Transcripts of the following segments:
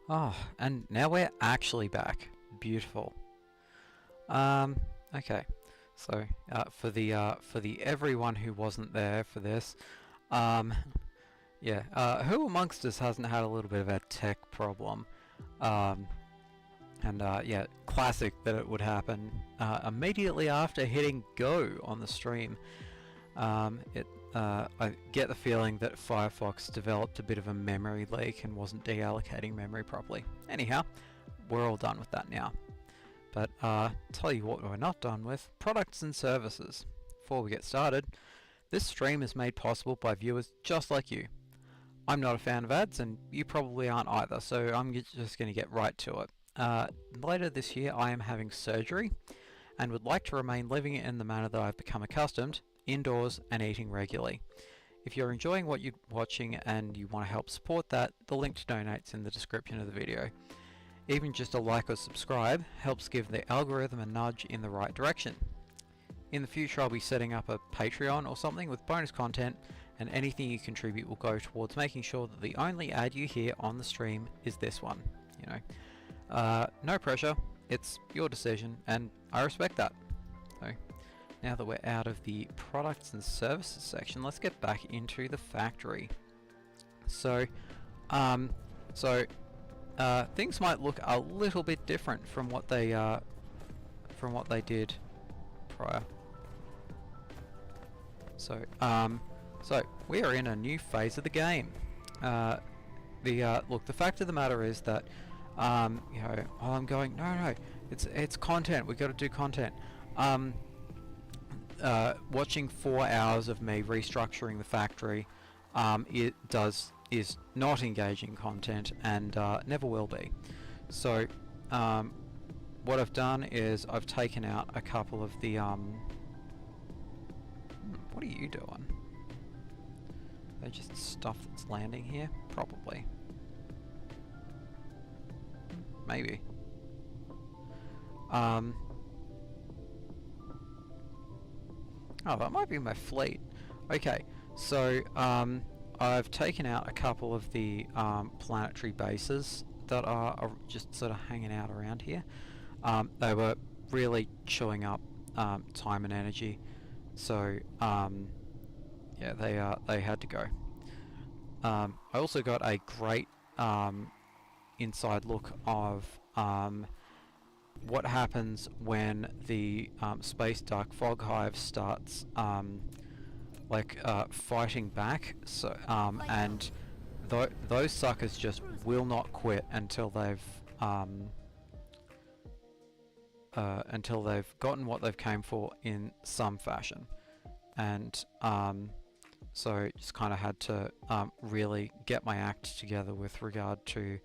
Oh, and now we're actually back. Beautiful. Okay. So, for the everyone who wasn't there for this, um, yeah, who amongst us hasn't had a little bit of a tech problem? Um, and yeah, classic that it would happen immediately after hitting go on the stream. I get the feeling that Firefox developed a bit of a memory leak and wasn't deallocating memory properly. Anyhow, we're all done with that now. But tell you what we're not done with, products and services. Before we get started, this stream is made possible by viewers just like you. I'm not a fan of ads, and you probably aren't either, so I'm just going to get right to it. Later this year I am having surgery, and would like to remain living in the manner that I've become accustomed, indoors and eating regularly. If you're enjoying what you're watching and you want to help support that, the link to donate's in the description of the video. Even just a like or subscribe helps give the algorithm a nudge in the right direction. In the future I'll be setting up a Patreon or something with bonus content, and anything you contribute will go towards making sure that the only ad you hear on the stream is this one. You know, no pressure, it's your decision and I respect that. So, now that we're out of the products and services section, let's get back into the factory. So, things might look a little bit different from what they did prior. So we are in a new phase of the game. Look, the fact of the matter is that you know, I'm going, no, it's content. We got to do content. Watching 4 hours of me restructuring the factory, is not engaging content and never will be. So what I've done is I've taken out a couple of the what are you doing? They're just stuff that's landing here? Probably. Maybe. Oh, that might be my fleet. Okay, so I've taken out a couple of the planetary bases that are just sort of hanging out around here. They were really chewing up time and energy, so yeah, they had to go. I also got a great inside look of what happens when the space dark fog hive starts fighting back. So and those suckers just will not quit until they've gotten what they've came for in some fashion. And so just kind of had to really get my act together with regard to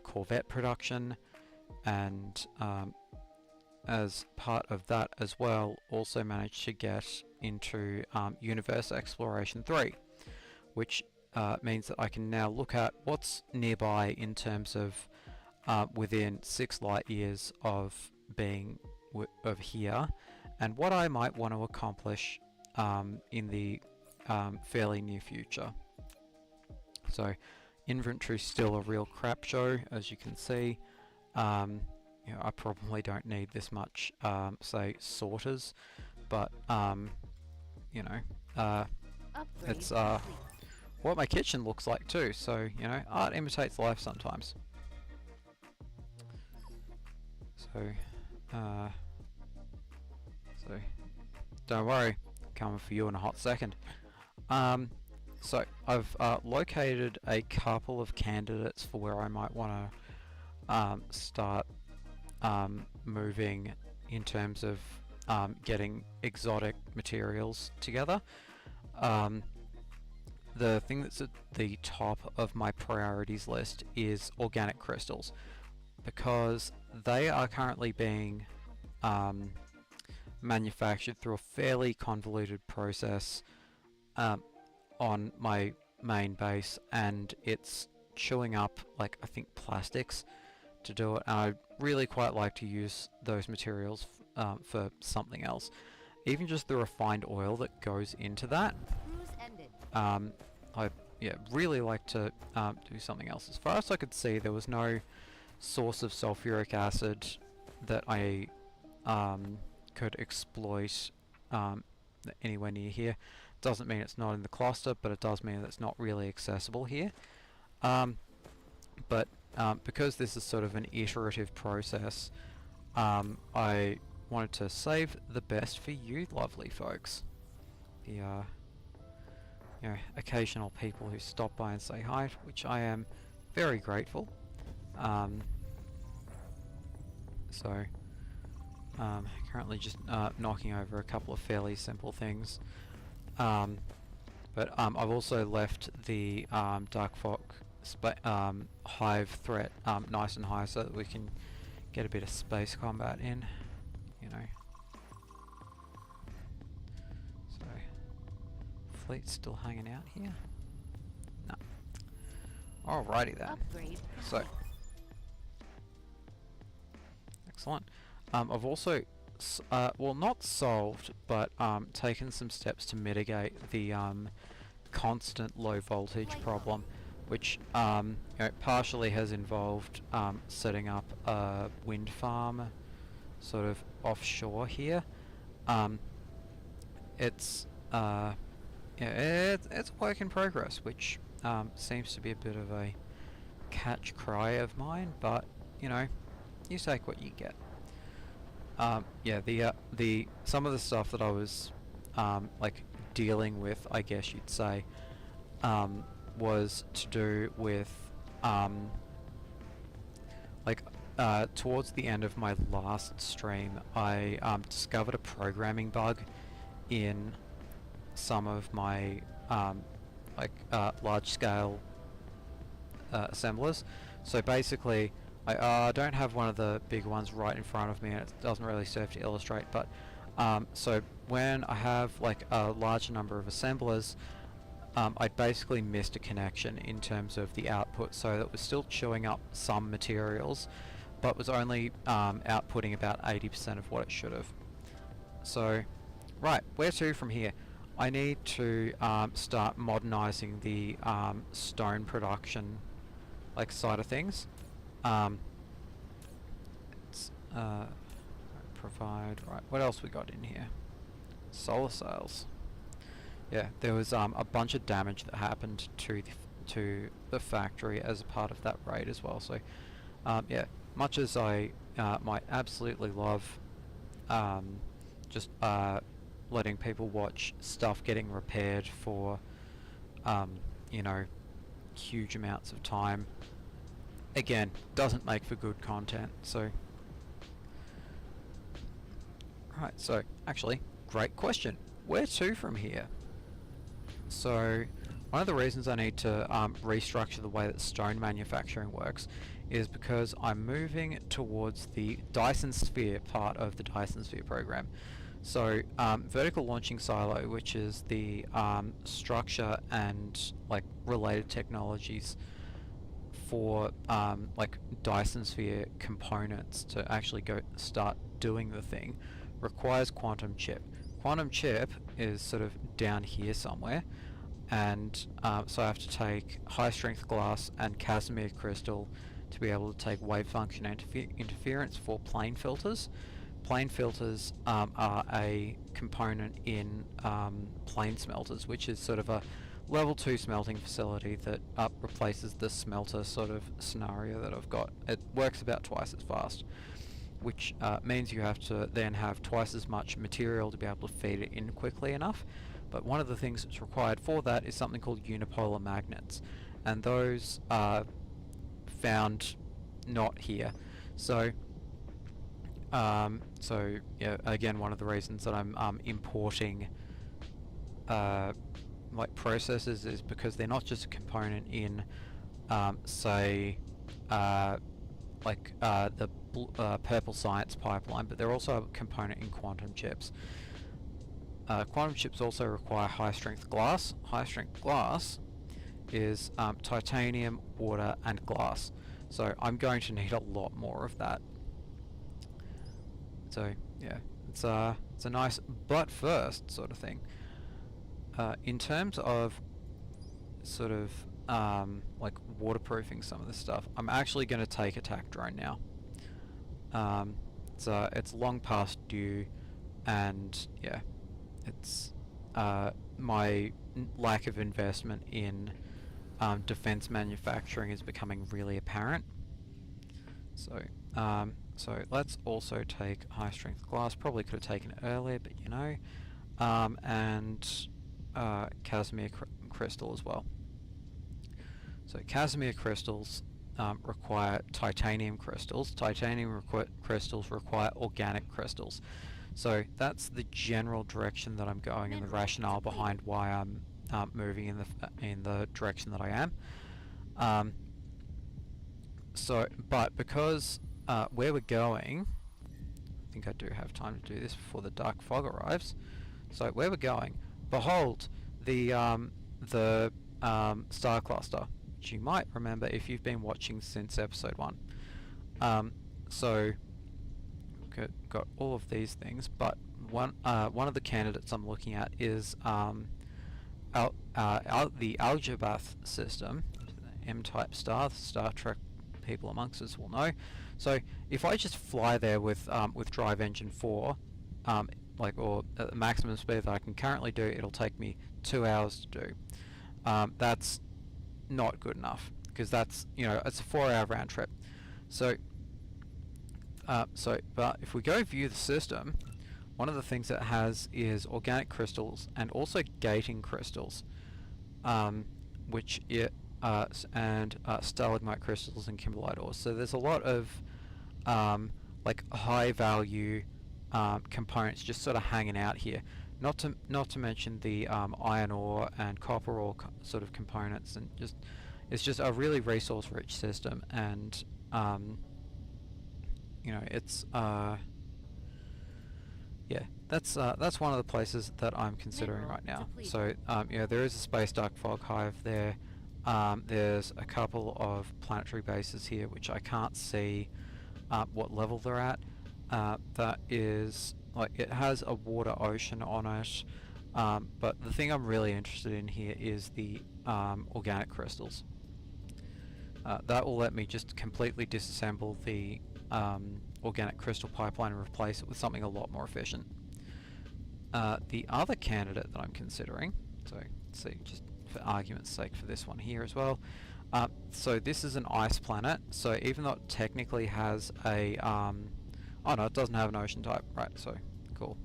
Corvette production, and as part of that as well, also managed to get into Universe Exploration 3, which means that I can now look at what's nearby in terms of within 6 light years of being of here, and what I might want to accomplish in the fairly near future. So inventory's still a real crap show, as you can see. You know, I probably don't need this much, say, sorters, but you know, it's what my kitchen looks like too. So you know, art imitates life sometimes. So, so don't worry, coming for you in a hot second. So I've located a couple of candidates for where I might want to start moving in terms of getting exotic materials together. The thing that's at the top of my priorities list is organic crystals, because they are currently being manufactured through a fairly convoluted process on my main base, and it's chewing up, like, I think plastics to do it, and I'd really quite like to use those materials for something else. Even just the refined oil that goes into that, yeah, really like to do something else. As far as I could see, there was no source of sulfuric acid that I could exploit anywhere near here. Doesn't mean it's not in the cluster, but it does mean that it's not really accessible here. But because this is sort of an iterative process, I wanted to save the best for you lovely folks. The you know, occasional people who stop by and say hi, which I am very grateful. So currently just knocking over a couple of fairly simple things. But I've also left the Dark Fox hive threat nice and high so that we can get a bit of space combat in, you know. So, fleet's still hanging out here? No. Alrighty then. Upgrade. So, excellent. I've also, well, not solved, but taken some steps to mitigate the constant low voltage problem, which you know, partially has involved setting up a wind farm sort of offshore here. It's yeah, it's a work in progress, which seems to be a bit of a catch cry of mine, but you know, you take what you get. Yeah, the some of the stuff that I was like dealing with, I guess you'd say, was to do with like towards the end of my last stream, I discovered a programming bug in some of my like large scale assemblers. So basically, I don't have one of the big ones right in front of me, and it doesn't really serve to illustrate, but so when I have like a large number of assemblers, I'd basically missed a connection in terms of the output, so that was still chewing up some materials, but was only outputting about 80% of what it should have. So, right, where to from here? I need to start modernizing the stone production like side of things. It's, provide, right, what else we got in here? Solar sails. Yeah, there was a bunch of damage that happened to the factory as a part of that raid as well. So, yeah, much as I might absolutely love just letting people watch stuff getting repaired for you know, huge amounts of time, again, doesn't make for good content. So, right, so actually, great question. Where to from here? So, one of the reasons I need to restructure the way that stone manufacturing works is because I'm moving towards the Dyson Sphere part of the Dyson Sphere program. So, vertical launching silo, which is the structure and like related technologies for like Dyson Sphere components to actually go start doing the thing, requires quantum chip. Quantum chip is sort of down here somewhere, and so I have to take high strength glass and Casimir crystal to be able to take wave function interference for plane filters. Plane filters are a component in plane smelters, which is sort of a level 2 smelting facility that replaces the smelter sort of scenario that I've got. It works about twice as fast, which means you have to then have twice as much material to be able to feed it in quickly enough. But one of the things that's required for that is something called unipolar magnets, and those are found not here. So so yeah, again, one of the reasons that I'm importing like processors is because they're not just a component in say like the purple science pipeline, but they're also a component in quantum chips. Quantum chips also require high strength glass. High strength glass is titanium, water and glass. So I'm going to need a lot more of that. So yeah, it's a nice but first sort of thing. In terms of sort of like waterproofing some of this stuff, I'm actually going to take attack drone now. So it's long past due, and yeah, it's my lack of investment in defense manufacturing is becoming really apparent. So so let's also take high strength glass. Probably could have taken it earlier, but you know, and Casimir crystal as well. So Casimir crystals require titanium crystals. Titanium crystals require organic crystals. So that's the general direction that I'm going, and the rationale behind why I'm moving in the direction that I am. But because where we're going, I think I do have time to do this before the dark fog arrives. So where we're going, behold the star cluster, which you might remember if you've been watching since episode 1. So got all of these things, but one of the candidates I'm looking at is the Algebath system, M-type star. The Star Trek people amongst us will know. So if I just fly there with drive engine 4, or at the maximum speed that I can currently do, it'll take me 2 hours to do. That's not good enough, because that's, you know, it's a 4-hour round trip. So but if we go view the system, one of the things that it has is organic crystals and also gating crystals, which and stalagmite crystals and kimberlite ores. So there's a lot of like high value components just sort of hanging out here. Not to mention the iron ore and copper ore sort of components, and it's just a really resource rich system. And you know, it's yeah, that's one of the places that I'm considering right now. So you know, there is a space dark fog hive there. There's a couple of planetary bases here which I can't see what level they're at. That is, like, it has a water ocean on it, but the thing I'm really interested in here is the organic crystals. That will let me just completely disassemble the organic crystal pipeline and replace it with something a lot more efficient. The other candidate that I'm considering, so let's see, just for argument's sake for this one here as well, so this is an ice planet, so even though it technically has a oh no, it doesn't have an ocean type, right? So cool.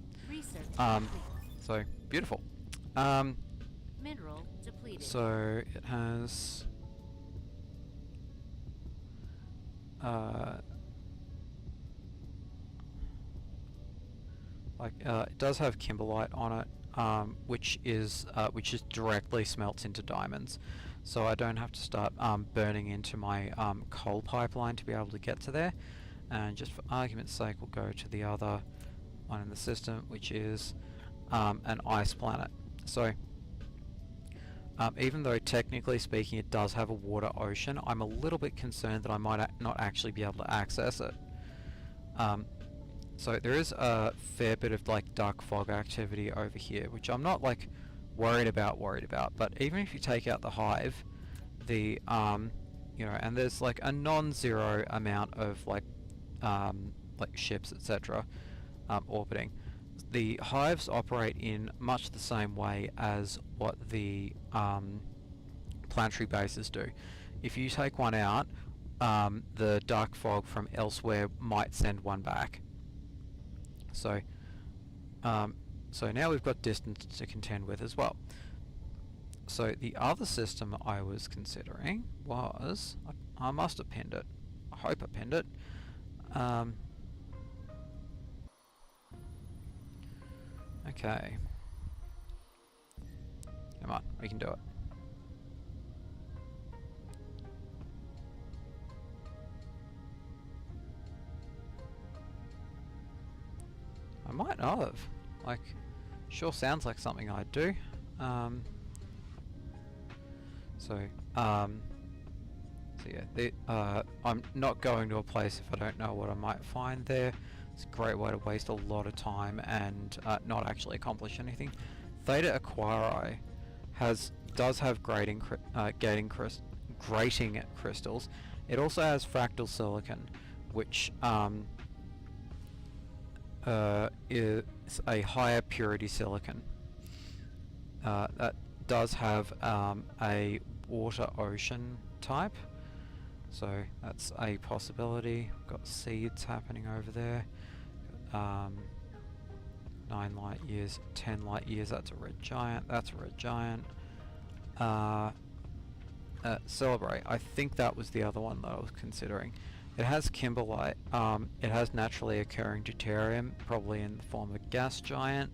So beautiful. Mineral depleted. So it has it does have kimberlite on it, which is directly smelts into diamonds. So I don't have to start burning into my coal pipeline to be able to get to there. And just for argument's sake, we'll go to the other one in the system, which is an ice planet. So even though technically speaking it does have a water ocean, I'm a little bit concerned that I might not actually be able to access it. So there is a fair bit of like dark fog activity over here, which I'm not like worried about, but even if you take out the hive, the you know, and there's like a non-zero amount of like ships, etc., orbiting. The hives operate in much the same way as what the planetary bases do. If you take one out, the dark fog from elsewhere might send one back. So so now we've got distance to contend with as well. So the other system I was considering was, I must have pinned it, I hope I pinned it, okay, come on, we can do it. I might not have, like, sure sounds like something I'd do. So yeah, I'm not going to a place if I don't know what I might find there. It's a great way to waste a lot of time and not actually accomplish anything. Theta Aquarii does have grating crystals. It also has fractal silicon, which is a higher purity silicon. That does have a water ocean type, so that's a possibility. Got seeds happening over there. 9 light years, 10 light years, that's a red giant, that's a red giant. Celebrate, I think that was the other one that I was considering. It has kimberlite, it has naturally occurring deuterium, probably in the form of a gas giant.